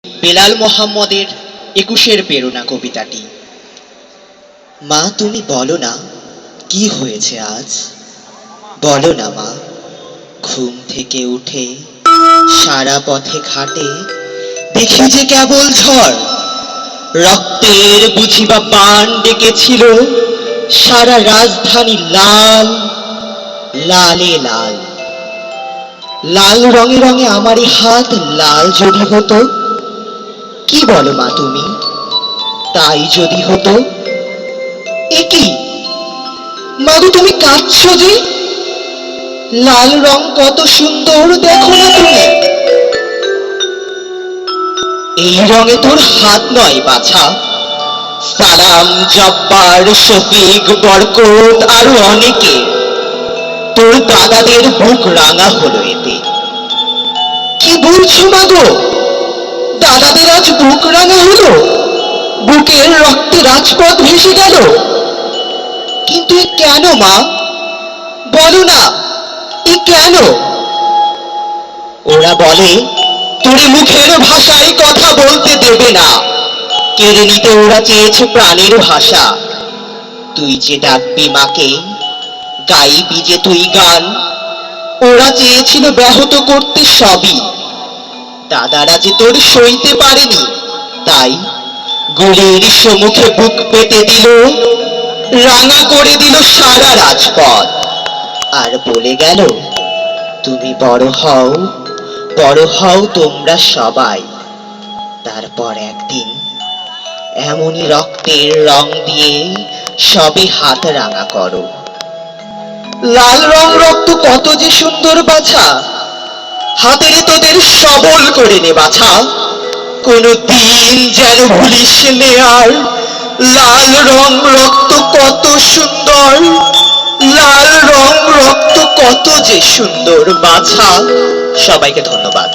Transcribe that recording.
বেলাল মোহাম্মদের ২১-এর প্রেরণা কবিতাটি। মা, তুমি বলো না কি হয়েছে আজ, বলো না মা। ঘুম থেকে উঠে সারা পথে ঘাটে দেখি যে কেবল ঝড়, রক্তের বুঝিবা বান ডেকেছিল সারা রাজধানী লাল লালে লাল। লাল রঙে রঙে আমারই হাত লাল যদি হতো, কি বলো মা তুমি, তাই যদি হতো। এ কি মাগো, তুমি কাঁদছো যে? লাল রং কত সুন্দর দেখো না তুমি। এই রঙে তোর হাত নয় বাছা, সালাম, জব্বার, শফিক, বরকত আরো অনেকে, তোর দাদাদের বুক রাঙা হলো এতে। কি বলছো মাগো, দাদাদের আজ বুক রাঙা হলো, বুকের রক্তে রাজপথ ভেসে গেল। কিন্তু এ কেন মা, বলো না, এ কেন? ওরা বলে তোর মুখের ভাষায় কথা বলতে দেবে না, কেড়ে নিতে ওরা চেয়েছে প্রাণের ভাষা। তুই যে ডাকবি মাকে, গাইবি যে তুই গান, ওরা চেয়েছিল ব্যাহত করতে সবই। দাদারা যে তোর সইতে পারেনি, তাই গুলির সম্মুখে বুক পেতে দিল, রাঙা করে দিল সারা রাজপথ। আর বলে গেল, তুমি বড় হও, বড় হও তোমরা সবাই। তারপর একদিন এমনই রক্তের রং দিয়ে সবে হাত রাঙা করো। লাল রং রক্ত কত যে সুন্দর বাছা, হাতের তোদের সবল করে নে বাছা। কোনো দিন যেন ভুলিস নে আর, লাল রং রক্ত কত সুন্দর, লাল রং রক্ত কত যে সুন্দর বাছা। সবাইকে ধন্যবাদ।